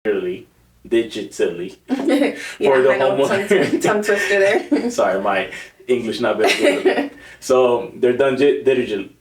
digitally Yeah, for the I know, tongue twister there. Sorry, my English not very good. So they're done digitally.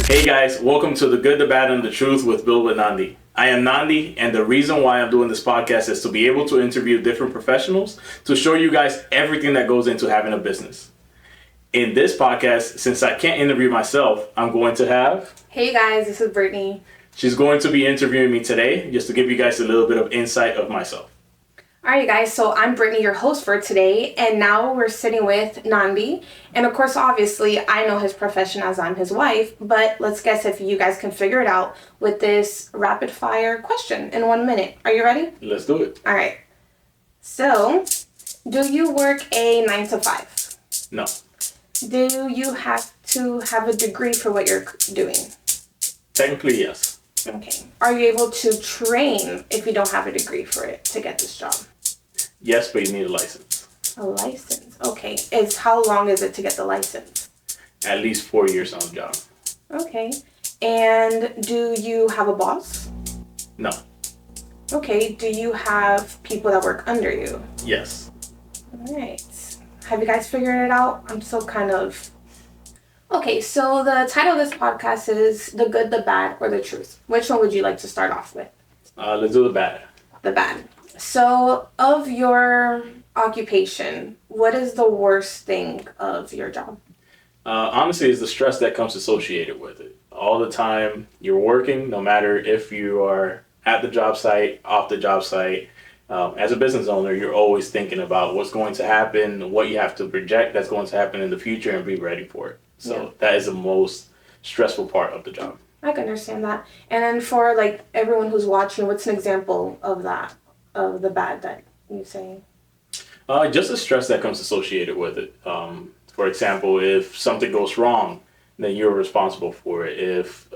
Hey guys, welcome to The Good, the Bad, and the Truth with Bill with Nandy. I am Nandy, and the reason why I'm doing this podcast is to be able to interview different professionals to show you guys everything that goes into having a business. In this podcast, since I can't interview myself, I'm going to have... Hey guys, this is Brittany. She's going to be interviewing me today just to give you guys a little bit of insight of myself. Alright guys, so I'm Brittany, your host for today, and now we're sitting with Nandy. And of course, obviously, I know his profession as I'm his wife, but let's guess if you guys can figure it out with this rapid fire question in 1 minute. Are you ready? Let's do it. Alright. So, do you work a 9 to 5? No. Do you have to have a degree for what you're doing? Technically, yes. Okay. Are you able to train if you don't have a degree for it to get this job? Yes, but you need a license. A license. Okay. How long is it to get the license? At least 4 years on the job. Okay. And do you have a boss? No. Okay. Do you have people that work under you? Yes. All right. Have you guys figured it out? I'm still kind of... Okay, so the title of this podcast is The Good, the Bad, or the Truth. Which one would you like to start off with? Let's do the bad. The bad. So, of your occupation, what is the worst thing of your job? Honestly, it's the stress that comes associated with it. All the time you're working, no matter if you are at the job site, off the job site. As a business owner, you're always thinking about what's going to happen, what you have to project that's going to happen in the future, and be ready for it. So That is the most stressful part of the job. I can understand that. And then for like everyone who's watching, what's an example of that, of the bad that you say? Just the stress that comes associated with it. For example, if something goes wrong, then you're responsible for it. If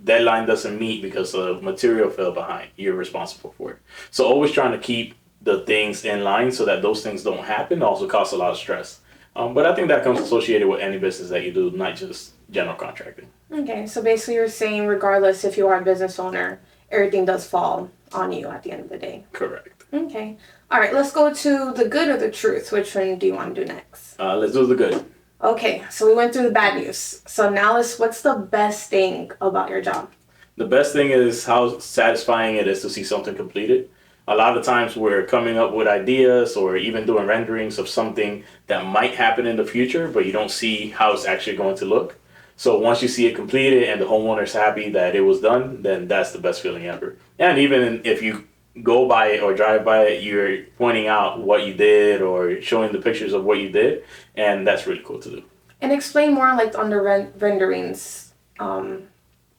deadline doesn't meet because of material fell behind, you're responsible for it. So always trying to keep the things in line so that those things don't happen also causes a lot of stress. But I think that comes associated with any business that you do, not just general contracting. Okay, so basically you're saying regardless if you are a business owner, everything does fall on you at the end of the day. Correct. Okay. All right, let's go to the good or the truth. Which one do you want to do next? Let's do the good. Okay, so we went through the bad news. So now what's the best thing about your job? The best thing is how satisfying it is to see something completed. A lot of times we're coming up with ideas or even doing renderings of something that might happen in the future, but you don't see how it's actually going to look. So once you see it completed and the homeowner's happy that it was done, then that's the best feeling ever. And even if you go by it or drive by it, you're pointing out what you did or showing the pictures of what you did, and that's really cool to do. And explain more like on the renderings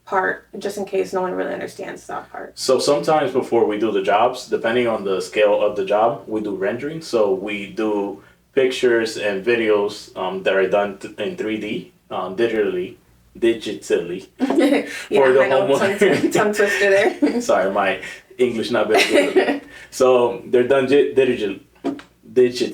part, just in case no one really understands that part. So sometimes before we do the jobs, depending on the scale of the job, we do rendering. So we do pictures and videos that are done in 3D, digitally. For the homeowner. Tongue twister there. Sorry, my English not very good. So they're done digitally. We're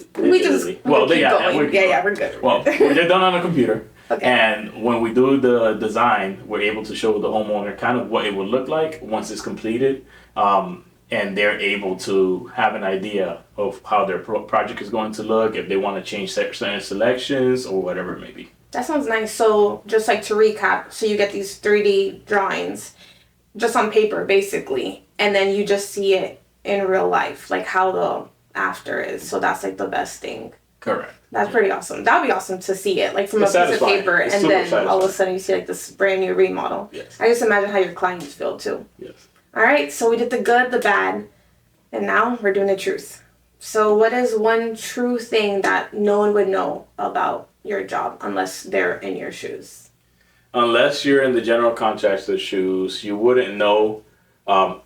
good. Well, they're done on a computer. Okay. And when we do the design, we're able to show the homeowner kind of what it would look like once it's completed. And they're able to have an idea of how their project is going to look, if they want to change certain selections or whatever it may be. That sounds nice. So just like to recap, so you get these 3D drawings just on paper, basically, and then you just see it in real life, like how the after is. So that's like the best thing. Correct. That's pretty awesome. That would be awesome to see it, like from a piece of paper, and then all of a sudden you see like this brand new remodel. Yes. I just imagine how your clients feel too. Yes. All right, so we did the good, the bad, and now we're doing the truth. So what is one true thing that no one would know about your job unless they're in your shoes? Unless you're in the general contractor's shoes, you wouldn't know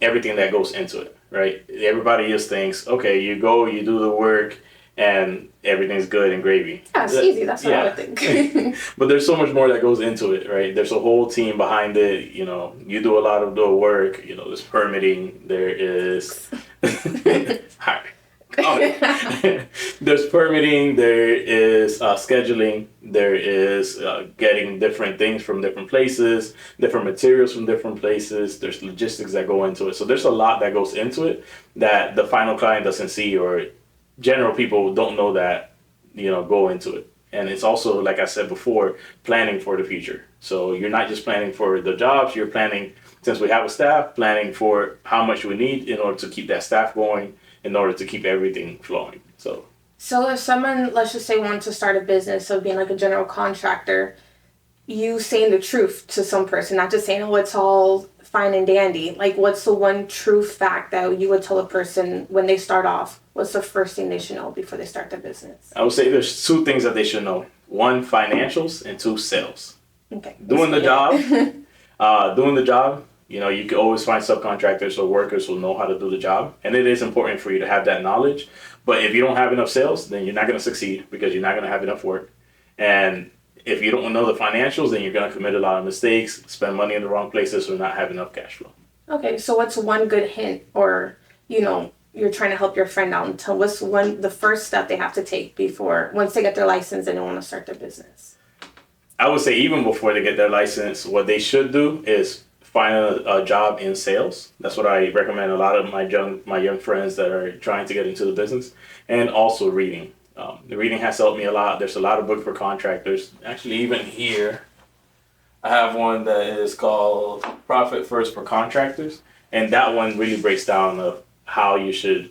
everything that goes into it, right? Everybody just thinks, okay, you go, you do the work, and everything's good and gravy. Yeah, it's easy. That's what I would think. But there's so much more that goes into it, right? There's a whole team behind it. You know, you do a lot of the work. You know, there's permitting. There is... Hi. There's permitting, there is scheduling, there is getting different things from different places, different materials from different places. There's logistics that go into it. So there's a lot that goes into it that the final client doesn't see, or general people don't know that, go into it. And it's also, like I said before, planning for the future. So you're not just planning for the jobs, you're planning, since we have a staff, planning for how much we need in order to keep that staff going, in order to keep everything flowing. So if someone, let's just say, wanted to start a business of being like a general contractor, you saying the truth to some person, not just saying, oh, it's all fine and dandy. Like, what's the one true fact that you would tell a person when they start off? What's the first thing they should know before they start their business? I would say there's two things that they should know. One, financials, and two, sales. Okay. Doing the job, you can always find subcontractors or workers who know how to do the job. And it is important for you to have that knowledge. But if you don't have enough sales, then you're not going to succeed because you're not going to have enough work. And if you don't know the financials, then you're going to commit a lot of mistakes, spend money in the wrong places, or not have enough cash flow. Okay, so what's one good hint, or, you're trying to help your friend out, and tell what's the first step they have to take once they get their license and they want to start their business? I would say even before they get their license, what they should do is find a job in sales. That's what I recommend a lot of my young friends that are trying to get into the business, and also reading. The reading has helped me a lot. There's a lot of books for contractors. Actually, even here, I have one that is called Profit First for Contractors, and that one really breaks down of how you should,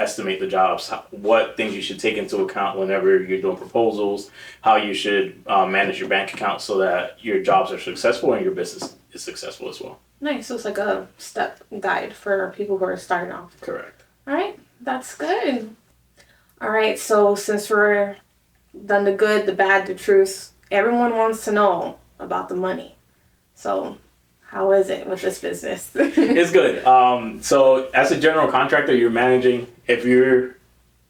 estimate the jobs, what things you should take into account whenever you're doing proposals, how you should manage your bank account so that your jobs are successful and your business is successful as well. Nice. So it's like a step guide for people who are starting off. Correct. All right. That's good. All right. So since we're done the good, the bad, the truth, everyone wants to know about the money. So how is it with this business? It's good. So as a general contractor, you're managing, if you're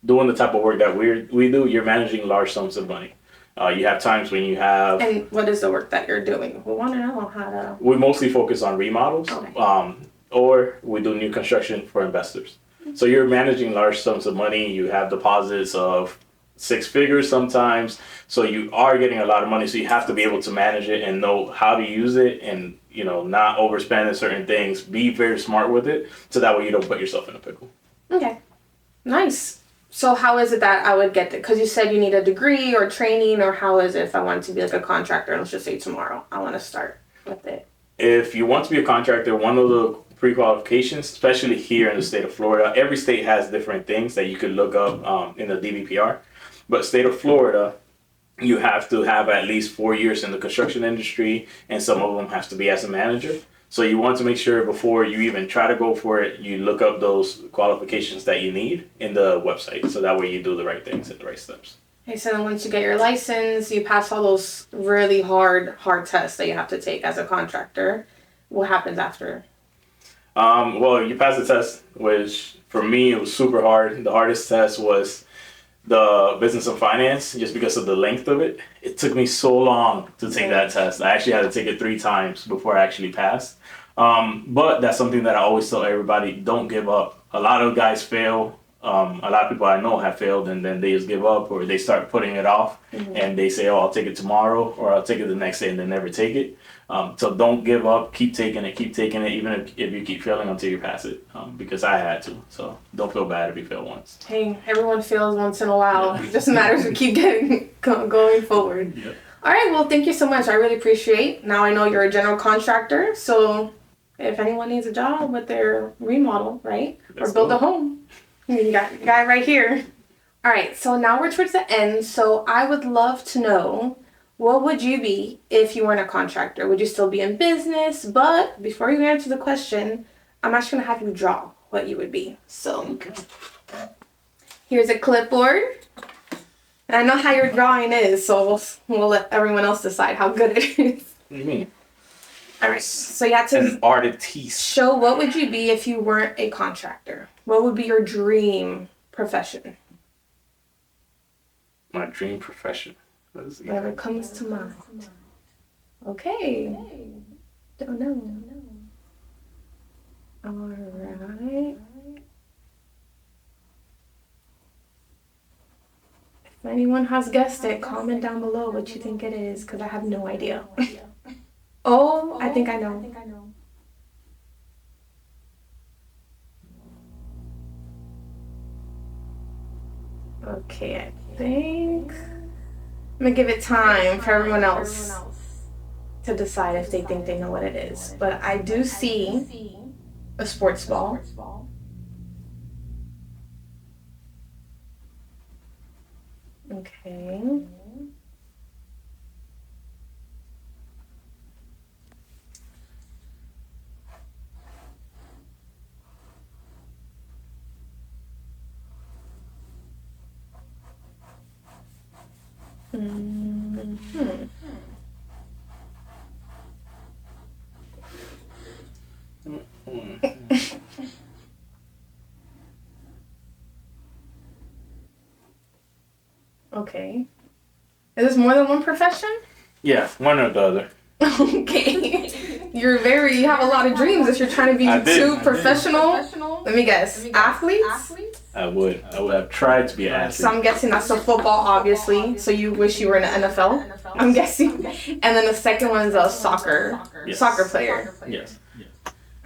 doing the type of work that we do, you're managing large sums of money. You have times when you have... And what is the work that you're doing? We want to know how to... We mostly focus on remodels, okay. Or we do new construction for investors. So you're managing large sums of money. You have deposits of 6 figures sometimes. So you are getting a lot of money. So you have to be able to manage it and know how to use it and, not overspend in certain things. Be very smart with it so that way you don't put yourself in a pickle. Okay. Nice. So how is it that I would get it? Because you said you need a degree or training, or how is it if I want to be like a contractor? Let's just say tomorrow I want to start with it. If you want to be a contractor, one of the pre-qualifications, especially here in the state of Florida, every state has different things that you could look up in the DVPR. But state of Florida, you have to have at least 4 years in the construction industry, and some of them have to be as a manager. So you want to make sure before you even try to go for it, you look up those qualifications that you need in the website. So that way you do the right things and the right steps. Okay, so then once you get your license, you pass all those really hard tests that you have to take as a contractor. What happens after? Well, you pass the test, which for me, it was super hard. The hardest test was the business and finance, just because of the length of it. It took me so long to take that test. I actually had to take it 3 times before I actually passed. But that's something that I always tell everybody, don't give up. A lot of guys fail. A lot of people I know have failed, and then they just give up, or they start putting it off, and they say, oh, I'll take it tomorrow, or I'll take it the next day, and they never take it. So don't give up. Keep taking it, even if you keep failing until you pass it, because I had to. So don't feel bad if you fail once. Hey, everyone fails once in a while. It just matters to keep going forward. Yep. All right, well, thank you so much. I really appreciate. Now I know you're a general contractor, so if anyone needs a job with their remodel, right, or build a home, you got a guy right here. All right, so now we're towards the end, so I would love to know, what would you be if you weren't a contractor? Would you still be in business? But before you answer the question, I'm actually going to have you draw what you would be. So here's a clipboard. And I know how your drawing is, so we'll let everyone else decide how good it is. What do you mean? All right, so you have to An artiste. show what would you be if you weren't a contractor? What would be your dream profession? My dream profession. Whatever comes to mind. Okay. Don't know. All right. If anyone has guessed it, comment down below what you think it is, because I have no idea. Oh, I think I know. Okay, I think I'm gonna give it time for everyone else to decide if they think they know what it is. But I do see a sports ball. Okay. Okay. Is this more than one profession? Yeah, one or the other. Okay. You have a lot of dreams if you're trying to be too professional. Let me guess. Athletes? I would have tried to be an athlete. So I'm guessing that's the football, obviously. So you wish you were in the NFL, I'm guessing. And then the second one's a soccer player. Yes.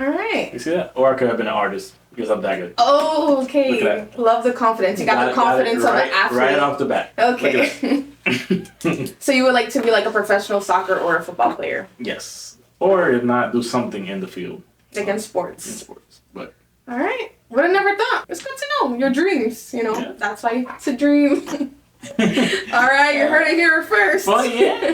All right. You see that? Or I could have been an artist because I'm that good. Oh, okay. Look at that. Love the confidence. You got the confidence of an athlete. Right off the bat. Okay. So you would like to be like a professional soccer or a football player? Yes. Or if not, do something in the field. Like in sports. In sports. But all right. Would have never thought. It's good to know your dreams. You know, yeah. That's why it's a dream. All right, you heard it here first. Well, yeah.